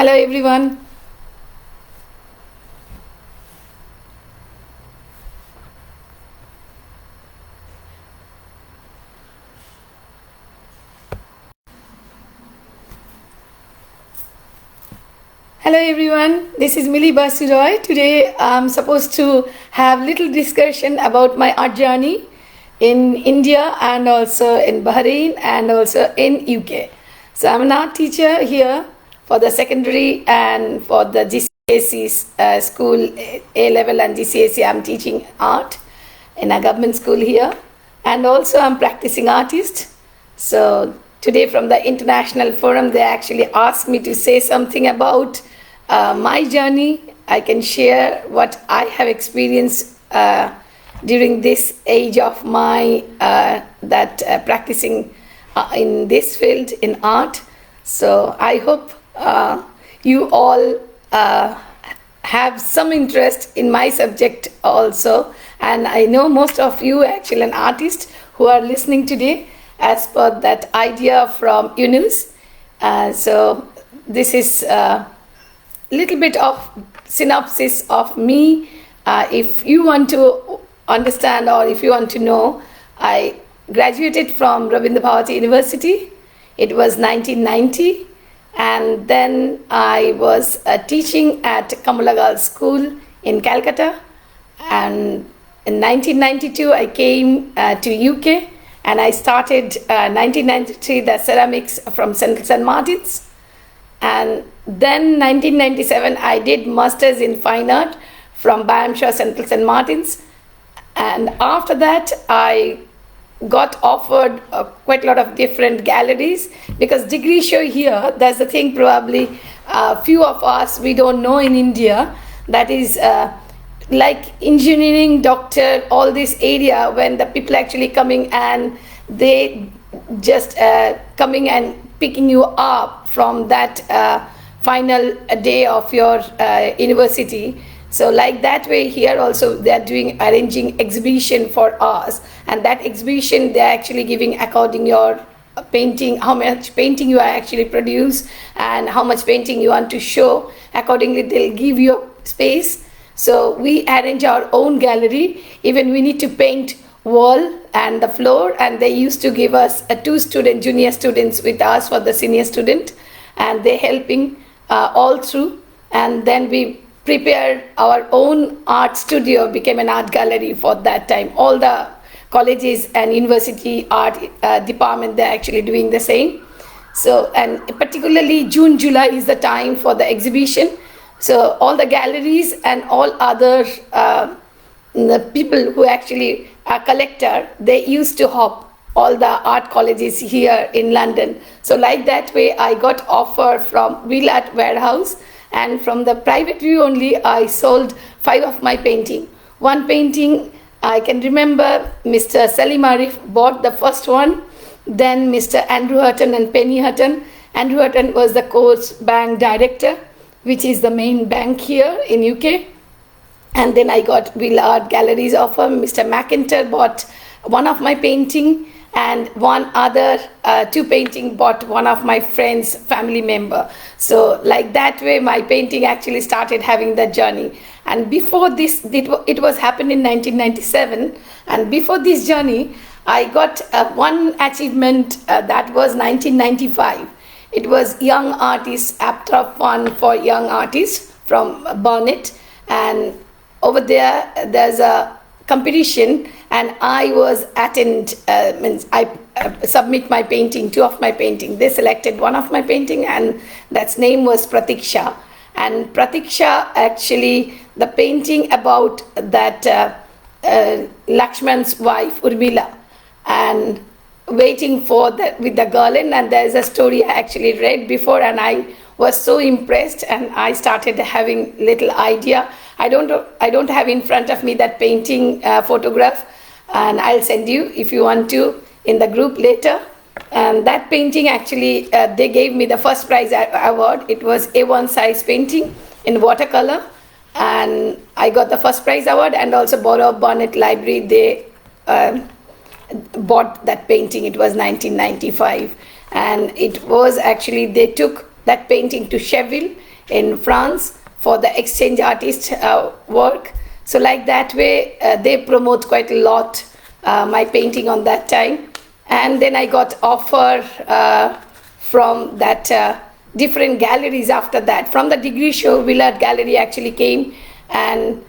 Hello everyone. Hello everyone. This is Millie Basuroy. Today I'm supposed to have little discussion about my art journey in India and also in Bahrain and also in UK. So I'm an art teacher here for the secondary and for the GCSE school A level and GCSE. I'm teaching art in a government school here, and also I'm practicing artist. So today from the international forum they actually asked me to say something about my journey. I can share what I have experienced during this age of my practicing in this field in art. So I hope you all have some interest in my subject also, and I know most of you actually an artist who are listening today as per that idea from Yunus. So this is little bit of synopsis of me. If you want to understand or if you want to know, I graduated from Rabindra Bharati University. It was 1990, and then I was teaching at Kamala Girls School in Calcutta, and in 1992 I came to UK, and I started 1993 the ceramics from St. Martin's, and then 1997 I did masters in fine art from Byamshire Central St. Martin's, and after that I got offered quite a lot of different galleries, because degree show here, that's the thing probably few of us we don't know in India, that is like engineering, doctor, all this area, when the people actually coming and they just coming and picking you up from that final day of your university. So like that way here also they are arranging exhibition for us, and that exhibition they are actually giving according your painting, how much painting you are actually produce and how much painting you want to show. Accordingly they'll give you space. So we arrange our own gallery. Even we need to paint wall and the floor, and they used to give us two junior students with us for the senior student, and they helping all through. And then we prepared our own art studio, became an art gallery for that time. All the colleges and university art department, they're actually doing the same. So, and particularly June, July is the time for the exhibition. So all the galleries and all other the people who actually are collector, they used to hop all the art colleges here in London. So like that way I got offer from Wheel Art Warehouse, and from the private view only I sold 5 of my painting. One painting I can remember Mr. Salim Arif bought the first one, then Mr. Andrew Hutton and Penny Hutton. Andrew Hutton was the Coast Bank director, which is the main bank here in UK. And then I got Wheel Art Galleries offer. Mr. McIntyre bought one of my painting, and one other 2 painting bought one of my friends, family member. So like that way my painting actually started having the journey. And before this, it was happened in 1997, and before this journey I got one achievement that was 1995. It was Young Artists Aptra Fund for Young Artists from Barnet, and over there's a competition, and I was I submit my painting, 2 of my painting. They selected one of my painting, and that's name was Pratiksha. And Pratiksha actually the painting about that Lakshman's wife Urmila, and waiting for that with the garland, and there's a story I actually read before, and I was so impressed, and I started having little idea. I don't have in front of me that painting photograph, and I'll send you if you want to in the group later. And that painting actually they gave me the first prize award. It was A1 size painting in watercolor, and I got the first prize award. And also Borough of Barnet Library, they bought that painting. It was 1995, and it was actually they took that painting to Sheffield in France for the exchange artist work. So like that way, they promote quite a lot my painting on that time. And then I got offer from that different galleries after that. From the degree show, Willard Gallery actually came, and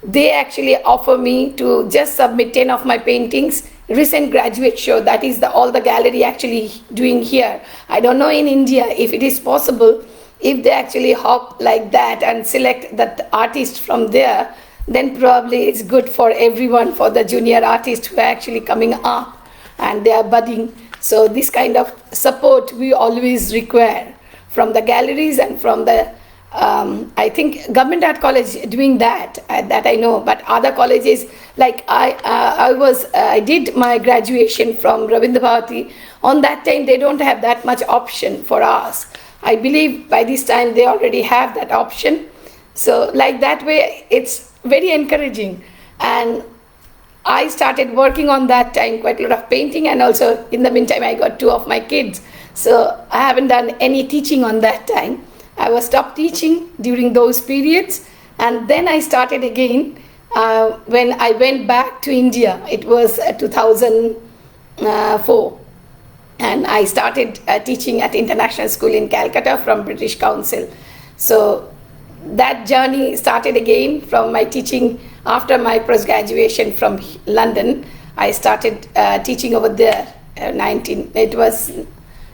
they actually offer me to just submit 10 of my paintings. Recent graduate show, that is all the gallery actually doing here. I don't know in India if it is possible. If they actually hop like that and select that artist from there, then probably it's good for everyone, for the junior artists who are actually coming up and they are budding. So this kind of support we always require from the galleries and from the I think Government Art College doing that I know, but other colleges like I did my graduation from Rabindra Bharati. On that time they don't have that much option for us. I believe by this time they already have that option. So like that way it's very encouraging, and I started working on that time quite a lot of painting, and also in the meantime I got 2 of my kids. So I haven't done any teaching on that time. I was stopped teaching during those periods, and then I started again when I went back to India. It was 2004, and I started teaching at International School in Calcutta from British Council. So that journey started again from my teaching after my post-graduation from London. I started teaching over there. It was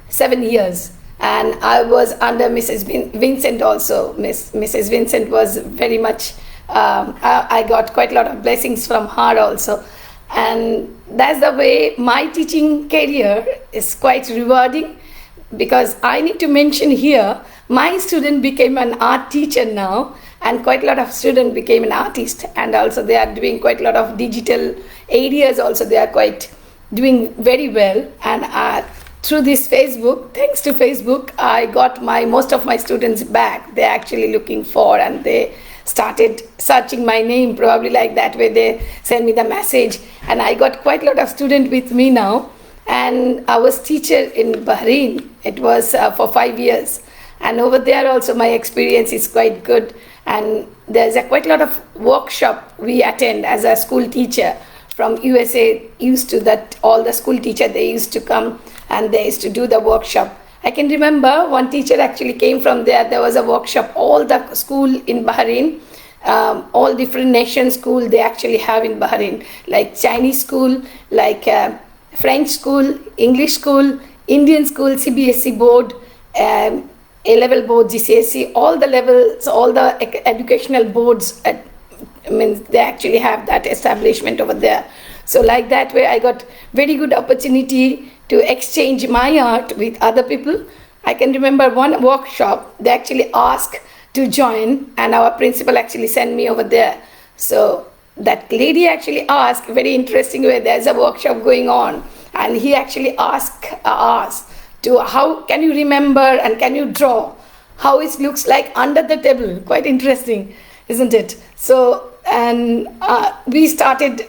7 years. And I was under Mrs. Vincent also. Mrs. Vincent was very much, I got quite a lot of blessings from her also. And that's the way my teaching career is quite rewarding, because I need to mention here, my student became an art teacher now, and quite a lot of students became an artist. And also they are doing quite a lot of digital areas also. They are quite doing very well. And through this Facebook, thanks to Facebook, I got most of my students back. They're actually looking for, and they started searching my name, probably like that way they send me the message. And I got quite a lot of students with me now. And I was teacher in Bahrain. It was for 5 years. And over there also my experience is quite good. And there's quite a lot of workshop we attend as a school teacher. From USA used to that, all the school teacher, they used to come and they used to do the workshop. I can remember one teacher actually came from there. There was a workshop, all the school in Bahrain, all different nation school they actually have in Bahrain, like Chinese school, like French school, English school, Indian school, CBSE board, A-level board, GCSE, all the levels, all the educational boards, they actually have that establishment over there. So like that way I got very good opportunity to exchange my art with other people. I can remember one workshop, they actually asked to join, and our principal actually sent me over there. So that lady actually asked, very interesting way, there's a workshop going on, and he actually asked us to, how can you remember and can you draw how it looks like under the table? Quite interesting, isn't it? So, and we started,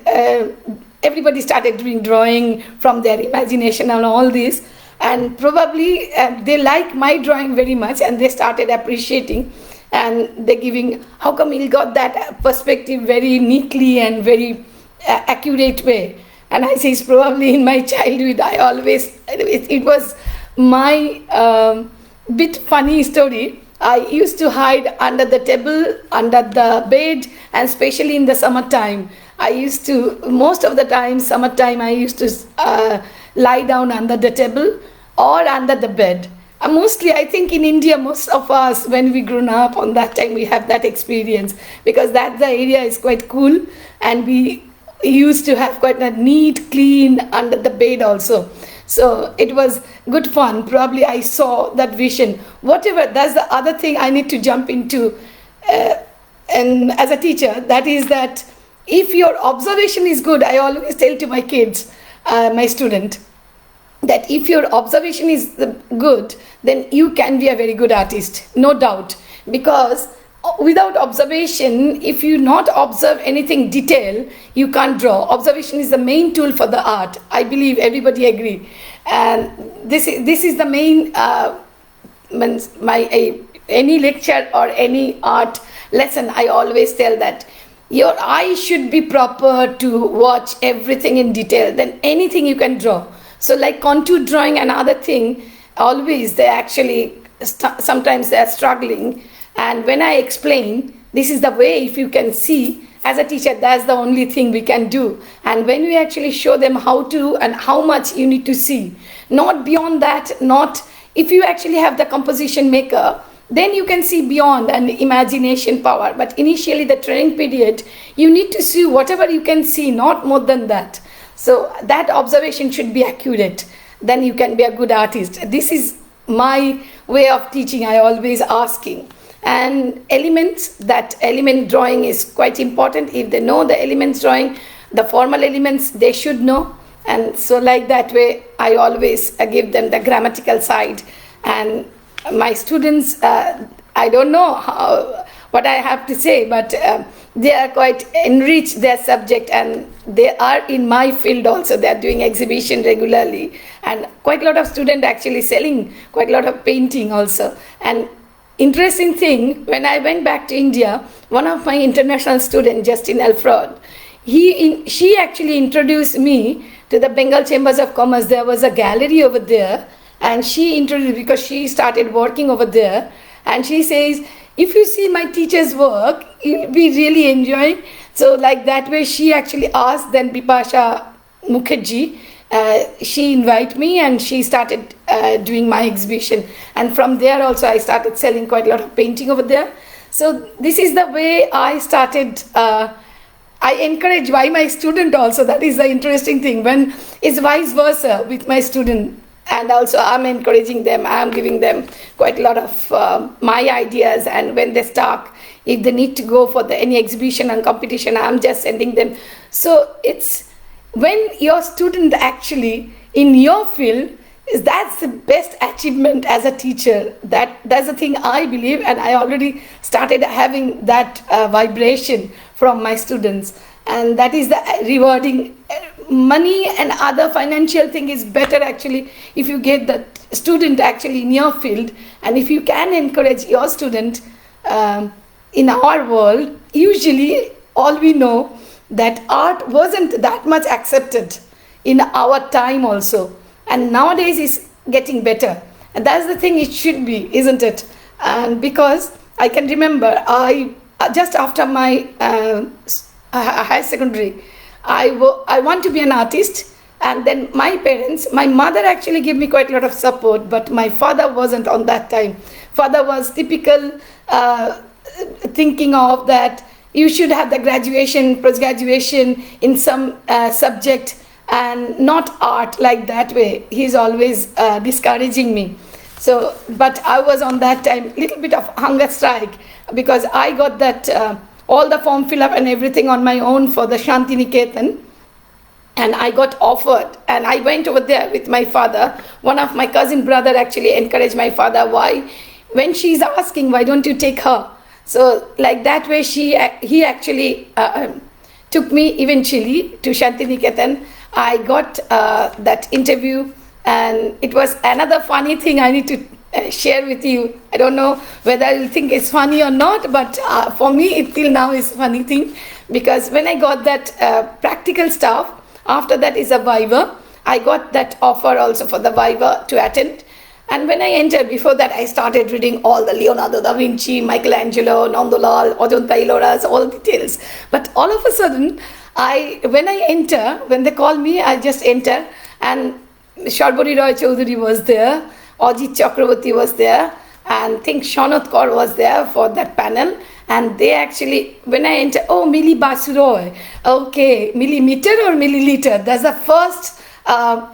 everybody started doing drawing from their imagination and all this, and probably they like my drawing very much, and they started appreciating, and they're giving, how come he got that perspective very neatly and very accurate way. And I say, it's probably in my childhood, I always, it was my bit funny story. I used to hide under the table, under the bed, and especially in the summertime. I used to, most of the time, summertime, I used to lie down under the table or under the bed. Mostly, I think in India, most of us, when we grown up on that time, we have that experience, because that the area is quite cool, and we used to have quite a neat, clean under the bed also. So it was good fun. Probably I saw that vision. Whatever, that's the other thing I need to jump into. And as a teacher, that is that if your observation is good, I always tell to my kids, my student, that if your observation is good, then you can be a very good artist, no doubt. Because without observation, if you not observe anything detail, you can't draw. Observation is the main tool for the art. I believe everybody agree. And this is the main, any lecture or any art lesson, I always tell that your eye should be proper to watch everything in detail, then anything you can draw. So like contour drawing and other thing, always they actually, sometimes they are struggling. And when I explain, this is the way, if you can see, as a teacher, that's the only thing we can do. And when we actually show them how to and how much you need to see, not beyond that, not if you actually have the composition maker, then you can see beyond and imagination power. But initially the training period, you need to see whatever you can see, not more than that. So that observation should be accurate. Then you can be a good artist. This is my way of teaching, I always asking. And elements, that element drawing is quite important. If they know the elements drawing, the formal elements, they should know. And so like that way, I always give them the grammatical side. And my students, I don't know what I have to say, but they are quite enriched their subject, and they are in my field also. They are doing exhibition regularly, and quite a lot of students actually selling quite a lot of painting also. And interesting thing, when I went back to India, one of my international students, Justin Alfred, she actually introduced me to the Bengal Chambers of Commerce. There was a gallery over there, and she introduced, because she started working over there, and she says, if you see my teacher's work, you'll be really enjoying. So like that way, she actually asked then Bipasha Mukherjee, she invited me, and she started doing my exhibition. And from there also I started selling quite a lot of painting over there. So this is the way I started. I encourage by my student also. That is the interesting thing, when it's vice versa with my student. And also I'm encouraging them, I'm giving them quite a lot of my ideas. And when they start, if they need to go for any exhibition and competition, I'm just sending them. So it's when your student actually in your field, that's the best achievement as a teacher. That's the thing I believe, and I already started having that vibration from my students. And that is the rewarding. Money and other financial thing is better actually if you get the student actually in your field. And if you can encourage your student in our world, usually all we know that art wasn't that much accepted in our time also, and nowadays is getting better. And that's the thing, it should be, isn't it? And because I can remember, I just after my higher secondary, I want to be an artist. And then my parents, my mother actually gave me quite a lot of support, but my father wasn't on that time. Father was typical thinking of that you should have the graduation, post-graduation in some subject and not art, like that way. He's always discouraging me. So, but I was on that time little bit of hunger strike, because I got that all the form fill up and everything on my own for the Shantiniketan. And I got offered, and I went over there with my father. One of my cousin brother actually encouraged my father, why, when she's asking, why don't you take her? So like that way, he actually took me eventually to Shantiniketan. I got that interview, and it was another funny thing I need to share with you. I don't know whether you'll think it's funny or not, but for me, it till now is a funny thing, because when I got that practical stuff, after that is a Viva. I got that offer also for the Viva to attend. And when I entered, before that, I started reading all the Leonardo da Vinci, Michelangelo, Nandalal, Ajanta Elloras, all details. But all of a sudden, when they call me, I just enter, and Sharbari Roy Chaudhary was there, Ajit Chakraborty was there, and I think Shonat Kaur was there for that panel. And they actually, when I enter, oh, Milli Basu Roy, okay, millimeter or milliliter, that's the first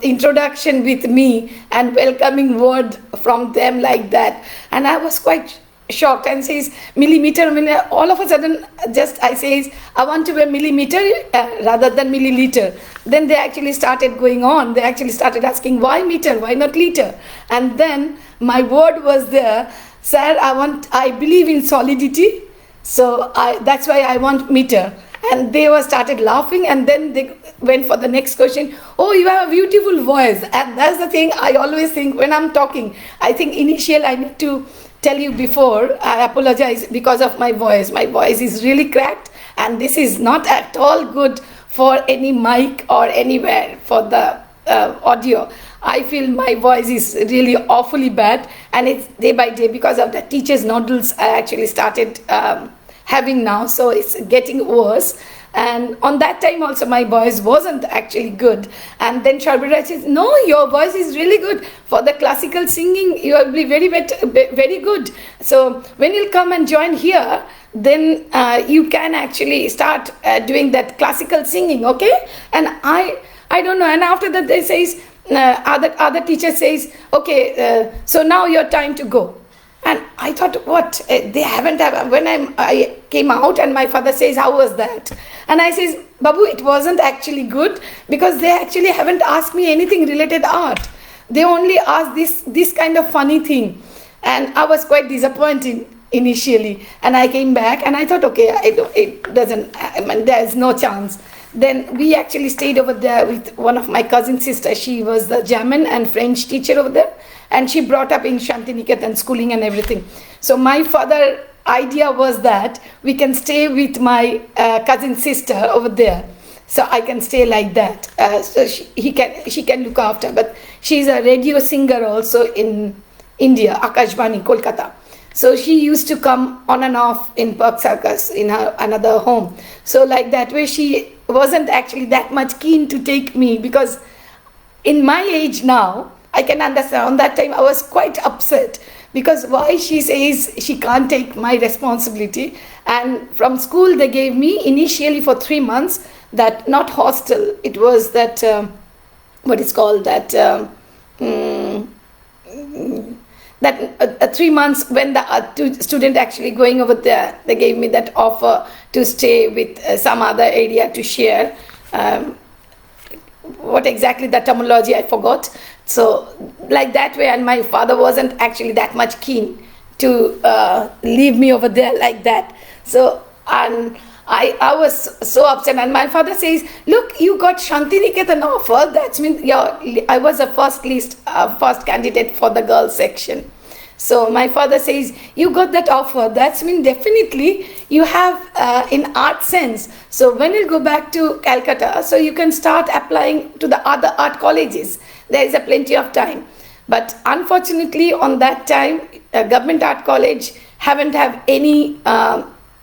introduction with me and welcoming word from them like that. And I was quite shocked, and says millimeter, all of a sudden just I says I want to be a millimeter rather than milliliter. Then they actually started going on, they actually started asking why meter, why not liter? And then my word was there, sir, I believe in solidity, so that's why I want meter. And they were started laughing, and then they went for the next question. Oh, you have a beautiful voice. And that's the thing I always think when I'm talking. I think initial I need to tell you before, I apologize because of my voice. My voice is really cracked, and this is not at all good for any mic or anywhere for the audio. I feel my voice is really awfully bad, and it's day by day because of the teacher's nodules I actually started having now, so it's getting worse. And on that time also my voice wasn't actually good, and then Sharbira says, no, your voice is really good for the classical singing, you will be very good. So when you'll come and join here, then you can actually start doing that classical singing, okay? And I don't know, and after that they says, other teacher says, okay, so now your time to go. And I thought, what? They haven't have. When I came out, and my father says, how was that? And I says, Babu, it wasn't actually good, because they actually haven't asked me anything related art. They only asked this kind of funny thing. And I was quite disappointed initially. And I came back and I thought, okay, there's no chance. Then we actually stayed over there with one of my cousin sisters. She was the German and French teacher over there, and she brought up in Shantiniketan schooling and everything. So my father idea was that we can stay with my cousin sister over there, so I can stay like that. So she can look after. But she's a radio singer also in India, Akashvani, Kolkata. So she used to come on and off in Park Circus in her another home. So like that way, she wasn't actually that much keen to take me, because in my age now, I can understand. On that time, I was quite upset, because why she says she can't take my responsibility. And from school, they gave me initially for 3 months that, not hostel, it was that, what is called that, that 3 months when the student actually going over there, they gave me that offer to stay with some other area to share. What exactly the terminology, I forgot. So like that way, and my father wasn't actually that much keen to leave me over there like that. So, and I was so upset, and my father says, look, you got Shantiniketan offer, that means I was the first candidate for the girls section. So my father says, you got that offer, that means definitely you have in art sense. So when you go back to Calcutta, so you can start applying to the other art colleges. There is a plenty of time. But unfortunately on that time, government art college haven't have any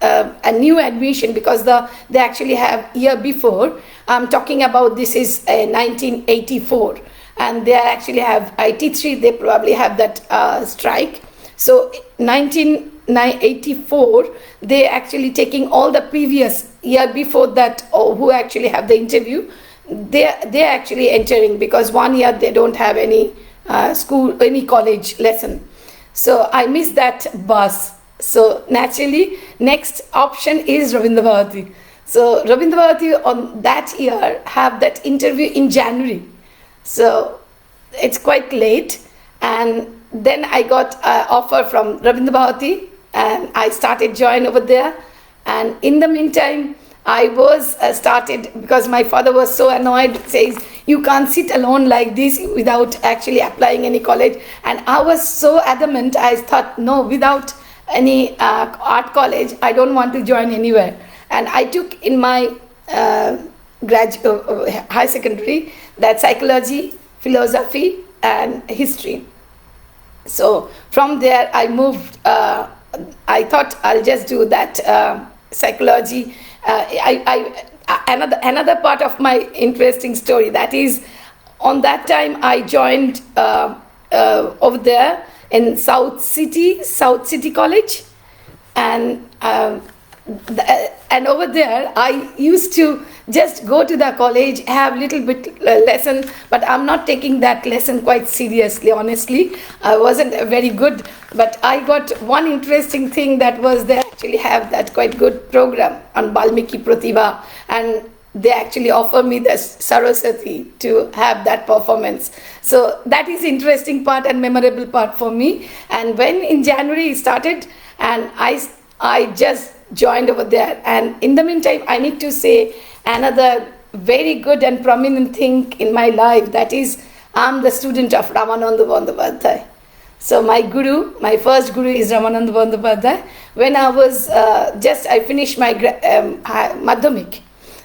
a new admission, because they actually have year before. I'm talking about, this is 1984. And they actually have IT3, they probably have that strike. So 1984, they actually taking all the previous year before that, or who actually have the interview, they're actually entering, because 1 year they don't have any school, any college lesson. So I missed that bus. So naturally, next option is Rabindra Bharati. So Rabindra Bharati on that year have that interview in January. So it's quite late, and then I got an offer from Rabindra Bharati, and I started join over there. And in the meantime, I was started, because my father was so annoyed, says, you can't sit alone like this without actually applying any college. And I was so adamant, I thought, no, without any art college, I don't want to join anywhere. And I took in my high secondary that psychology, philosophy and history. So from there I moved, I thought I'll just do that psychology. Another part of my interesting story, that is, on that time I joined over there in South City College, and over there I used to just go to the college, have little bit lesson, but I'm not taking that lesson quite seriously, honestly. I wasn't very good, but I got one interesting thing, that was they actually have that quite good program on Balmiki Pratibha, and they actually offer me the Saraswati to have that performance. So that is interesting part and memorable part for me. And when in January it started, and I just joined over there. And in the meantime, I need to say another very good and prominent thing in my life, that is, I'm the student of Ramananda Bandyopadhyay. So my first guru is Ramananda Bandyopadhyay. When I was I finished my Madhyamik,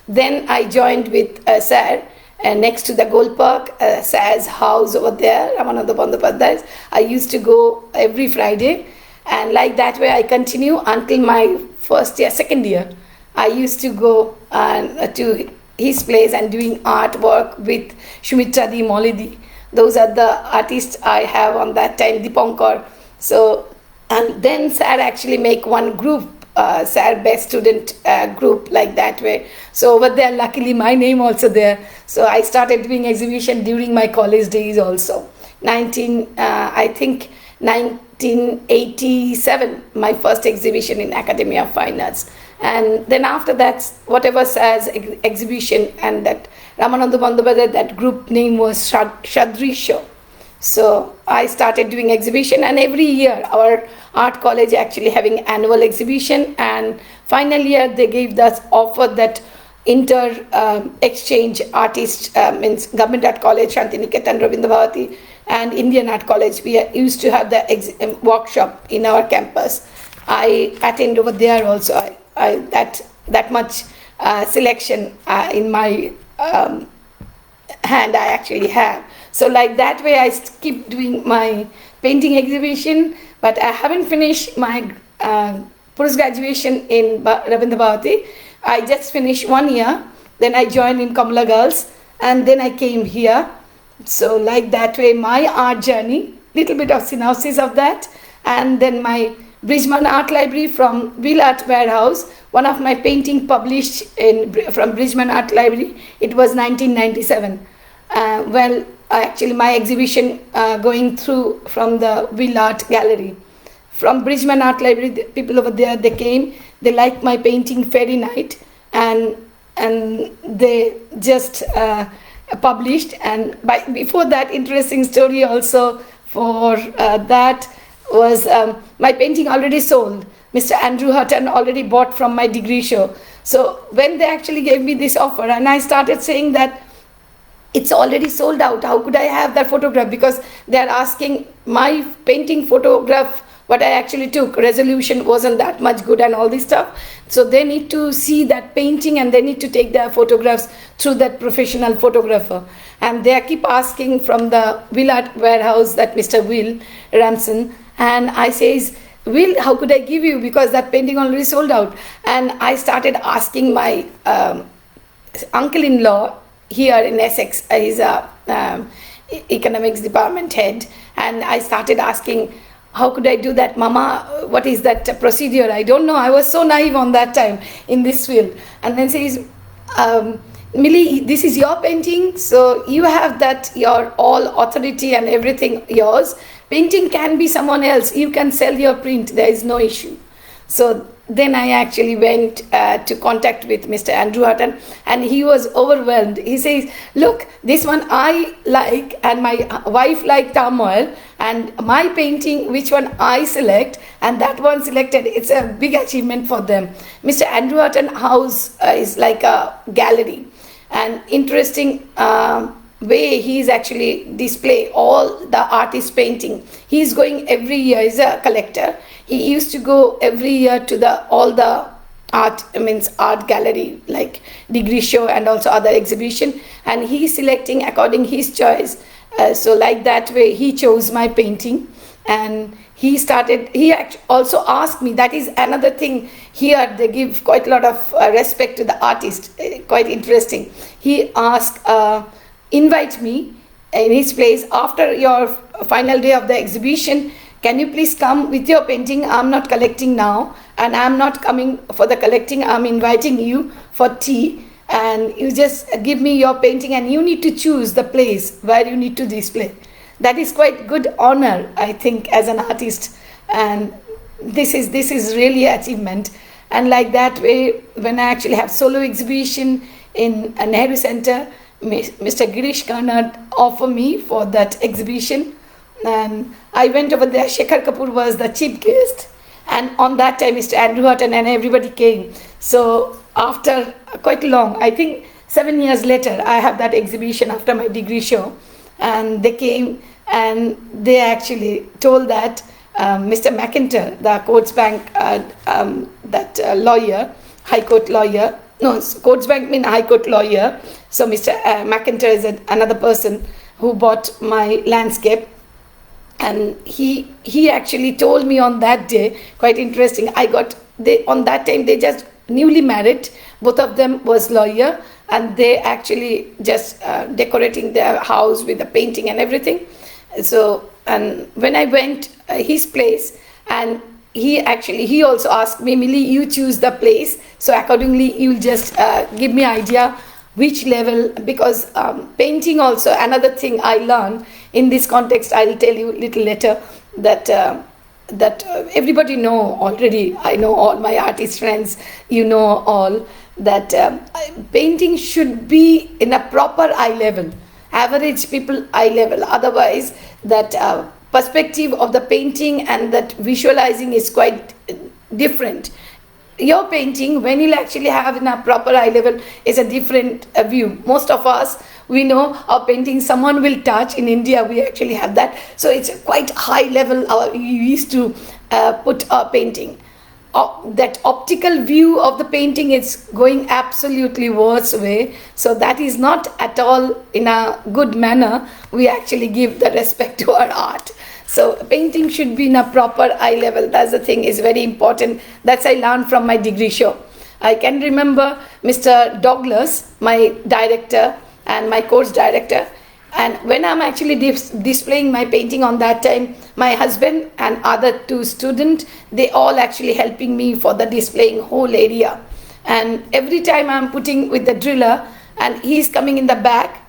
then I joined with Sir next to the Gold Park, Sir's house over there, Ramananda Bandyopadhyay. I used to go every Friday, and like that way I continue until my second year. I used to go to his place and doing artwork with Shumitra Molidi. Those are the artists I have on that time, Dipankar. So, and then Sir actually make one group, Sir Best Student group, like that way. So over there, luckily my name also there. So I started doing exhibition during my college days also. 1987, my first exhibition in Academy of Fine Arts. And then after that, whatever Sir's exhibition, and that Ramananda Bandyopadhyay, that group name was Shadrisha. So I started doing exhibition, and every year our art college actually having annual exhibition, and final year they gave us offer that inter exchange artist, means Government Art College, Shantiniketan, Rabindra Bharati, and Indian Art College. We used to have the workshop in our campus. I attend over there also. I that much selection in my hand I actually have. So like that way I keep doing my painting exhibition, but I haven't finished my post-graduation in Rabindra Bharati. I just finished 1 year, then I joined in Kamala Girls, and then I came here. So like that way my art journey, little bit of synopsis of that, and then my Bridgman Art Library from Wheel Art Warehouse, one of my painting published from Bridgman Art Library. It was 1997. Actually my exhibition going through from the Wheel Art Gallery. From Bridgman Art Library, the people over there, they came, they liked my painting Fairy Night, and they just published. And before that, interesting story also for that was my painting already sold. Mr. Andrew Hutton already bought from my degree show. So when they actually gave me this offer, and I started saying that it's already sold out, how could I have that photograph? Because they are asking my painting photograph, what I actually took, resolution wasn't that much good and all this stuff. So they need to see that painting, and they need to take their photographs through that professional photographer. And they keep asking from the Wheel Art Warehouse, that Mr. Will Ramson. And I says, Will, how could I give you? Because that painting already sold out. And I started asking my uncle-in-law here in Essex. He's a economics department head. And I started asking, how could I do that, Mama? What is that procedure? I don't know. I was so naive on that time in this field. And then says, Millie, this is your painting, so you have that, your all authority and everything yours. Painting can be someone else. You can sell your print. There is no issue. So then I actually went to contact with Mr. Andrew Hutton, and he was overwhelmed. He says, look, this one I like, and my wife liked turmoil, and my painting, which one I select, and that one selected, it's a big achievement for them. Mr. Andrew Hutton house is like a gallery, and interesting way he's actually display all the artist painting. He's going every year, he's a collector. He used to go every year to all the art gallery like degree show and also other exhibition, and he's selecting according his choice. So like that way he chose my painting, and he also asked me, that is another thing here, they give quite a lot of respect to the artist, quite interesting. He asked, invite me in his place after your final day of the exhibition. Can you please come with your painting? I'm not collecting now, and I'm not coming for the collecting. I'm inviting you for tea, and you just give me your painting, and you need to choose the place where you need to display. That is quite good honor, I think, as an artist, and this is really achievement. And like that way, when I actually have solo exhibition in a Nehru Center, Mr. Girish Karnad offered me for that exhibition, and I went over there. Shekhar Kapoor was the chief guest, and on that time Mr. Andrew Hutton and everybody came. So after quite long, I think 7 years later, I have that exhibition after my degree show, and they came, and they actually told that Mr. McIntyre, the Coates Bank lawyer, High Court lawyer, no, Coates Bank mean High Court lawyer. So Mr. McIntyre is another person who bought my landscape, and he actually told me on that day, quite interesting. On that time they just newly married, both of them was lawyer, and they actually just decorating their house with the painting and everything. So, and when I went his place, and he also asked me, Millie, you choose the place, so accordingly you'll just give me idea which level, because painting also another thing I learned in this context. I'll tell you a little later that everybody know already. I know all my artist friends, you know all that painting should be in a proper eye level, average people eye level. Otherwise, that perspective of the painting and that visualizing is quite different. Your painting, when you'll actually have in a proper eye level, is a different view. Most of us, we know our painting someone will touch. In India, we actually have that. So it's quite high level. We used to put our painting. That optical view of the painting is going absolutely worse way. So that is not at all in a good manner. We actually give the respect to our art. So painting should be in a proper eye level. That's the thing, is very important. That's I learned from my degree show. I can remember Mr. Douglas, my director and my course director. And when I'm actually displaying my painting on that time, my husband and other two students, they all actually helping me for the displaying whole area. And every time I'm putting with the driller, and he's coming in the back,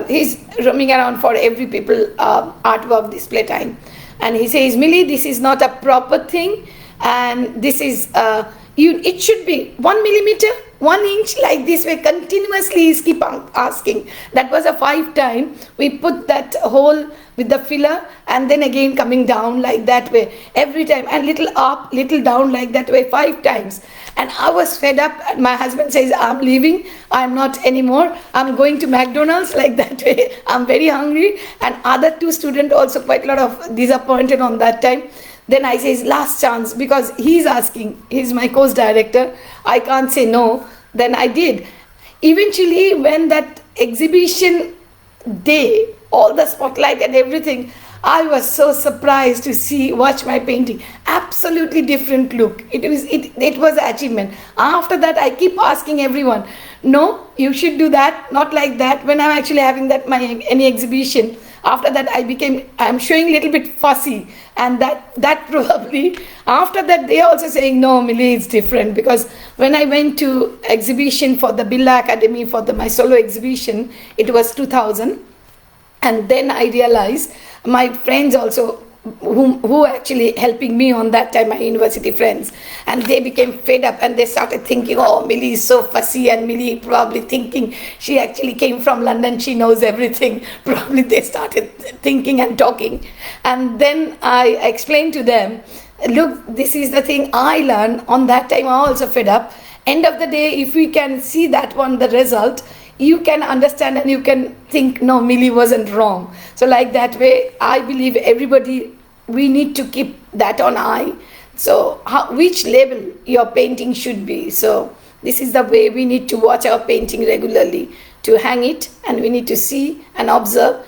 he's roaming around for every people artwork display time, and he says, Millie, this is not a proper thing, and this is it should be 1 millimeter, 1 inch, like this way continuously. He's keep on asking. That was a 5 time we put that hole with the filler, and then again coming down like that way every time, and little up, little down like that way 5 times. And I was fed up. My husband says, I'm leaving, I'm not anymore, I'm going to McDonald's, like that way. I'm very hungry. And other 2 students also quite a lot of disappointed on that time. Then I say, last chance, because he's asking, he's my course director, I can't say no. Then I did. Eventually, when that exhibition day, all the spotlight and everything, I was so surprised to watch my painting. Absolutely different look. It was an achievement. After that, I keep asking everyone, no, you should do that, not like that. When I'm actually having that any exhibition, after that I'm showing a little bit fussy, and that probably after that they also saying, no, Millie, it's different. Because when I went to exhibition for the Birla Academy for my solo exhibition, it was 2000. And then I realized my friends also, who actually helping me on that time, my university friends, and they became fed up, and they started thinking, oh, Millie is so fussy, and Millie probably thinking she actually came from London, she knows everything. Probably they started thinking and talking. And then I explained to them, look, this is the thing I learned. On that time I also fed up. End of the day, if we can see that one, the result, you can understand and you can think, no, Millie wasn't wrong. So like that way, I believe everybody, we need to keep that on eye. So which level your painting should be. So this is the way we need to watch our painting regularly, to hang it, and we need to see and observe.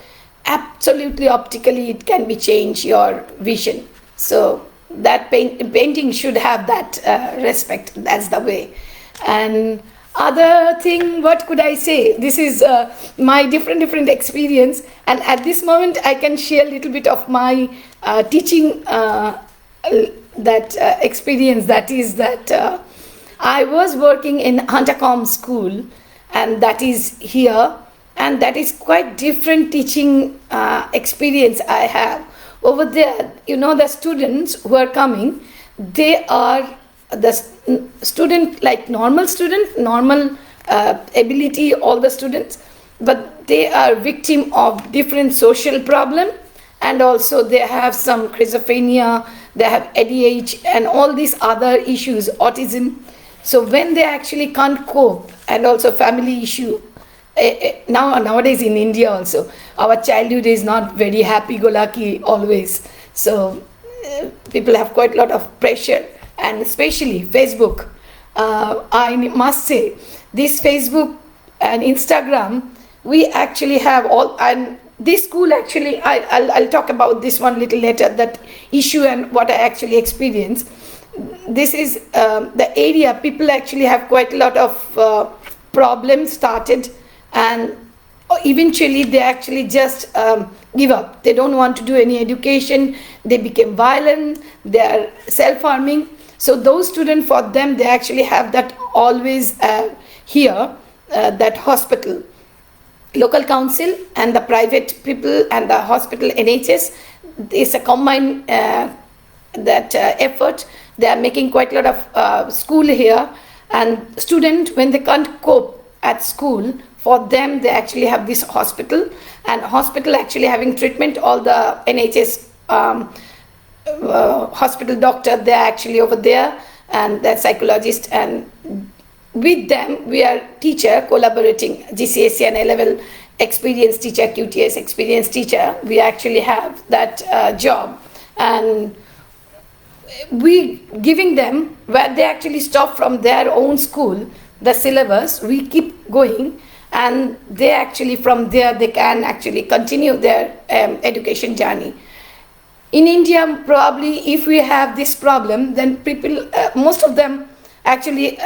Absolutely optically, it can be change your vision. So that painting should have that respect. That's the way. And other thing, what could I say? This is my different experience, and at this moment I can share a little bit of my teaching experience. That is that I was working in Huntercombe School, and that is here, and that is quite different teaching experience I have over there. You know, the students who are coming, they are the student, like normal student, normal ability, all the students, but they are victim of different social problem, and also they have some schizophrenia, they have ADHD and all these other issues, autism. So when they actually can't cope, and also family issue, nowadays in India also, our childhood is not very happy-go-lucky always. So people have quite a lot of pressure, and especially Facebook. I must say, this Facebook and Instagram, we actually have all, and this school actually, I'll talk about this one little later, that issue and what I actually experienced. This is the area people actually have quite a lot of problems started, and eventually they actually just give up. They don't want to do any education. They became violent. They are self-harming. So those students, for them, they actually have that always here, that hospital, local council and the private people and the hospital NHS is a combined effort. They are making quite a lot of school here, and student, when they can't cope at school, for them they actually have this hospital, and hospital actually having treatment. All the NHS hospital doctor, they're actually over there, and they're psychologist, and with them we are teacher collaborating, GCSE and A-level experienced teacher, QTS experienced teacher. We actually have that job, and we giving them where they actually stop from their own school, the syllabus, we keep going, and they actually from there they can actually continue their education journey. In India, probably if we have this problem, then people, most of them actually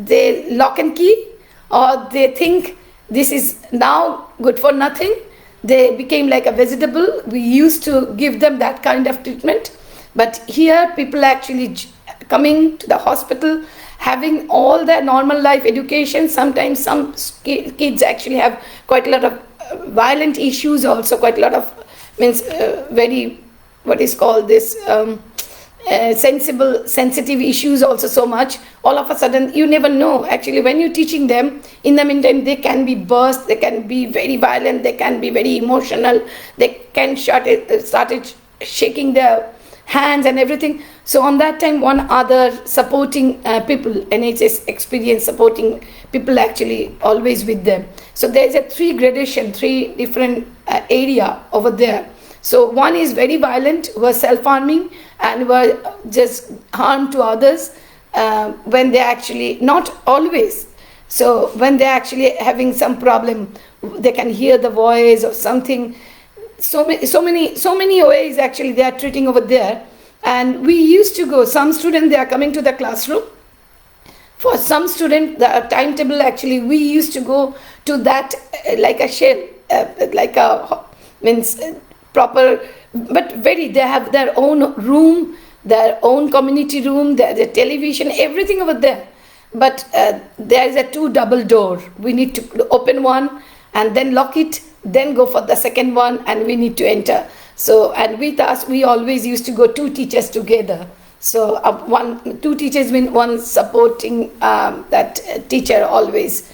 they lock and key, or they think this is now good for nothing. They became like a vegetable. We used to give them that kind of treatment. But here people actually coming to the hospital, having all their normal life education. Sometimes some kids actually have quite a lot of violent issues also, quite a lot of very, what is called this, sensitive issues also so much. All of a sudden, you never know. Actually, when you're teaching them, in the meantime, they can be burst, they can be very violent, they can be very emotional, they can started shaking their hands and everything. So on that time, one other supporting people, NHS experience supporting people actually always with them. So there's a 3 gradation, 3 different area over there. So one is very violent, who are self-harming and were just harm to others when they actually, not always. So when they're actually having some problem, they can hear the voice or something. So many ways actually they are treating over there. And we used to go, some students, they are coming to the classroom. For some student, the timetable actually, we used to go to that like a shell, like a, proper, but very, they have their own room, their own community room, there's a television, everything over there. But there is a 2 double door. We need to open one and then lock it, then go for the second one, and we need to enter. So, and with us, we always used to go 2 teachers together. So 2 teachers mean one supporting that teacher always.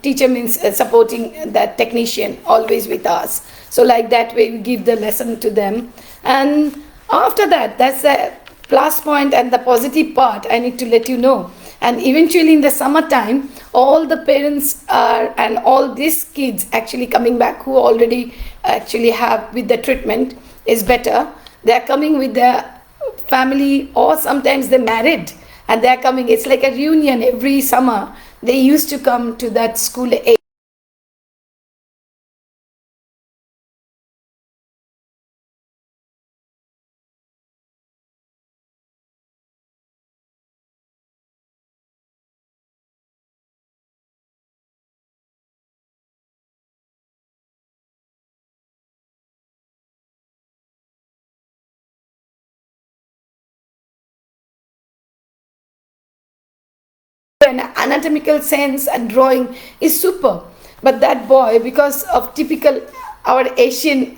Teacher means supporting that technician always with us. So like that way we give the lesson to them. And after that, that's the plus point and the positive part I need to let you know. And eventually in the summertime, all the parents are, and all these kids actually coming back who already actually have with the treatment is better. They're coming with their family, or sometimes they're married and they're coming. It's like a reunion every summer. They used to come to that school. An anatomical sense and drawing is super, but that boy, because of typical our Asian